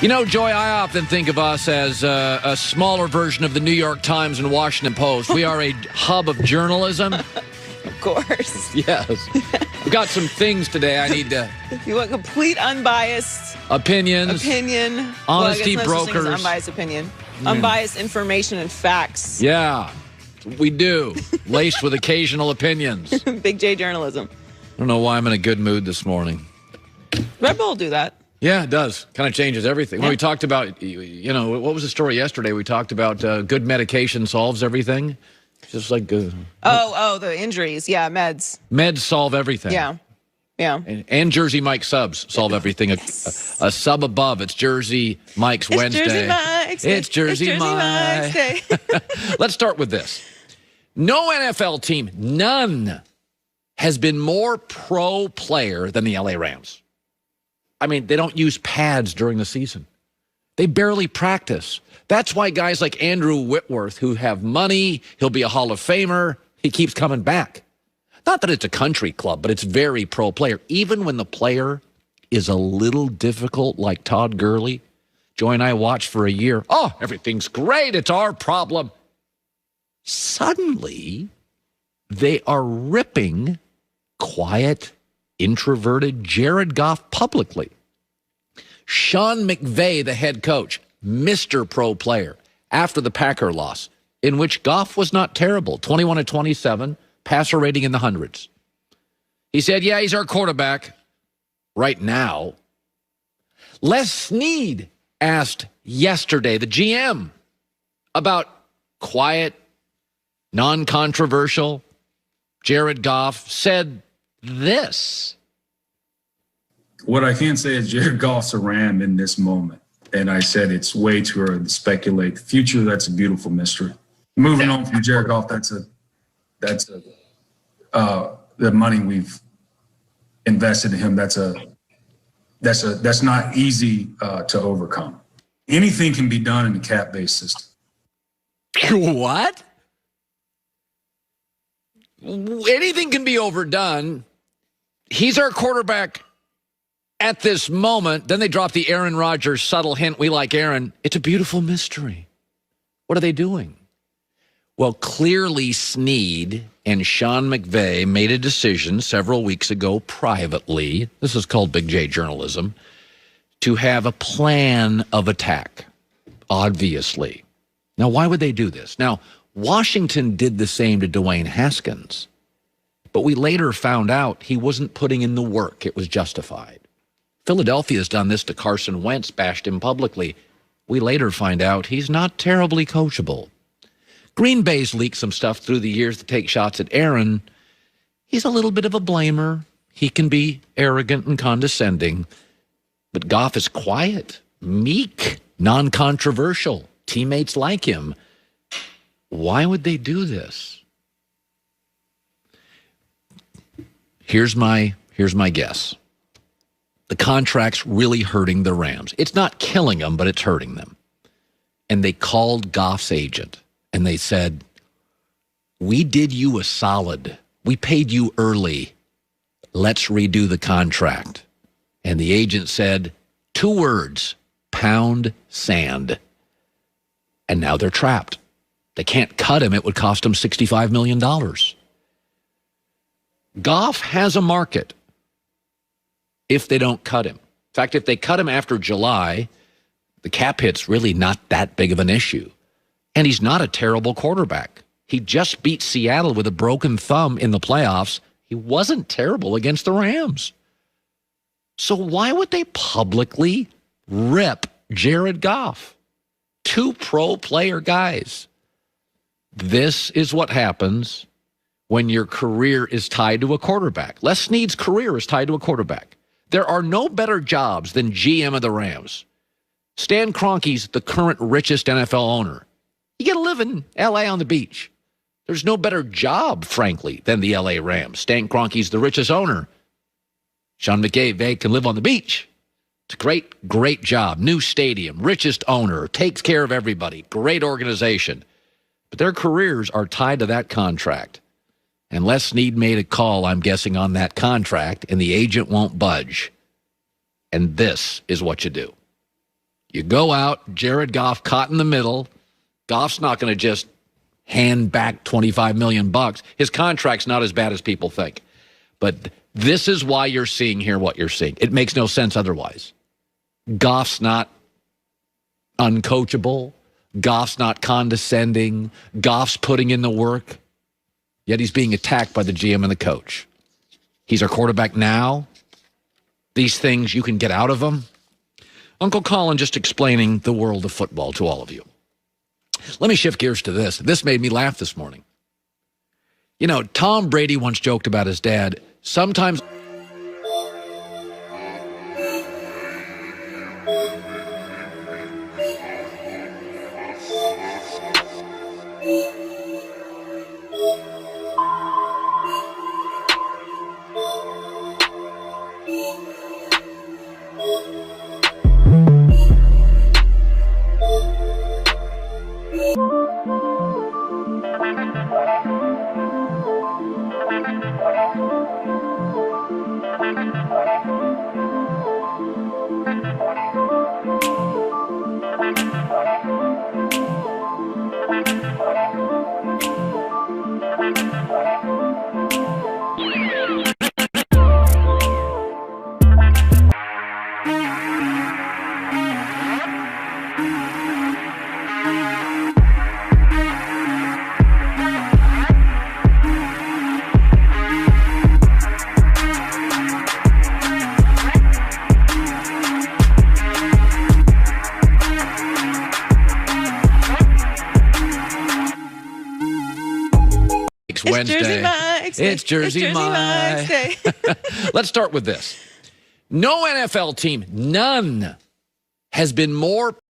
You know, Joy, I often think of us as a smaller version of the New York Times and Washington Post. We are a hub of journalism. Of course. Yes. We've got some things today I need to... You want complete unbiased... Opinion. Honesty brokers. Unbiased opinion. Unbiased information and facts. Yeah, we do. Laced with occasional opinions. Big J journalism. I don't know why I'm in a good mood this morning. Red Bull will do that. Yeah, it does. Kind of changes everything. Yeah. When we talked about, you know, what was the story yesterday? We talked about good medication solves everything. Just like... the injuries. Yeah, meds. Meds solve everything. Yeah. And Jersey Mike's subs solve everything. Yes. A sub above. It's Jersey Mike's Wednesday. Jersey Mike's Day. It's Jersey Mike's Day. Let's start with this. No NFL team, none, has been more pro player than the LA Rams. I mean, they don't use pads during the season. They barely practice. That's why guys like Andrew Whitworth, who have money, he'll be a Hall of Famer, he keeps coming back. Not that it's a country club, but it's very pro player. Even when the player is a little difficult, like Todd Gurley, Joy and I watched for a year. Oh, everything's great. It's our problem. Suddenly, they are ripping quiet, introverted Jared Goff publicly. Sean McVay, the head coach, Mr. Pro Player, after the Packer loss, in which Goff was not terrible, 21-27, passer rating in the hundreds. He said, yeah, he's our quarterback right now. Les Snead asked yesterday, the GM, about quiet, non-controversial. Jared Goff said this. What I can say is Jared Goff's a Ram in this moment. And I said it's way too early to speculate. The future, that's a beautiful mystery. Moving on from Jared Goff, that's the money we've invested in him. That's not easy to overcome. Anything can be done in the cap-based system. What? Anything can be overdone. He's our quarterback at this moment. Then they drop the Aaron Rodgers subtle hint. We like Aaron. It's a beautiful mystery. What are they doing? Well, clearly Snead and Sean McVay made a decision several weeks ago privately, this is called Big J journalism, to have a plan of attack, obviously. Now, why would they do this? Now, Washington did the same to Dwayne Haskins, but we later found out he wasn't putting in the work. It was justified. Philadelphia's done this to Carson Wentz, bashed him publicly. We later find out he's not terribly coachable. Green Bay's leaked some stuff through the years to take shots at Aaron. He's a little bit of a blamer. He can be arrogant and condescending. But Goff is quiet, meek, non-controversial. Teammates like him. Why would they do this? Here's my guess. The contract's really hurting the Rams. It's not killing them, but it's hurting them. And they called Goff's agent. And they said, we did you a solid. We paid you early. Let's redo the contract. And the agent said, 2 words, pound sand. And now they're trapped. They can't cut him. It would cost them $65 million. Goff has a market if they don't cut him. In fact, if they cut him after July, the cap hit's really not that big of an issue. And he's not a terrible quarterback. He just beat Seattle with a broken thumb in the playoffs. He wasn't terrible against the Rams. So why would they publicly rip Jared Goff? 2 pro player guys. This is what happens when your career is tied to a quarterback. Les Snead's career is tied to a quarterback. There are no better jobs than GM of the Rams. Stan Kroenke's the current richest NFL owner. You get to live in L.A. on the beach. There's no better job, frankly, than the L.A. Rams. Stan Kroenke's the richest owner. Sean McVay can live on the beach. It's a great, great job. New stadium, richest owner, takes care of everybody. Great organization. But their careers are tied to that contract. And Les Snead made a call, I'm guessing, on that contract, and the agent won't budge. And this is what you do. You go out, Jared Goff caught in the middle. Goff's not going to just hand back $25 million. His contract's not as bad as people think. But this is why you're seeing here what you're seeing. It makes no sense otherwise. Goff's not uncoachable. Goff's not condescending. Goff's putting in the work. Yet he's being attacked by the GM and the coach. He's our quarterback now. These things, you can get out of them. Uncle Colin just explaining the world of football to all of you. Let me shift gears to this. This made me laugh this morning. You know, Tom Brady once joked about his dad. Sometimes It's Jersey Mike's Day. Let's start with this. No NFL team, none, has been more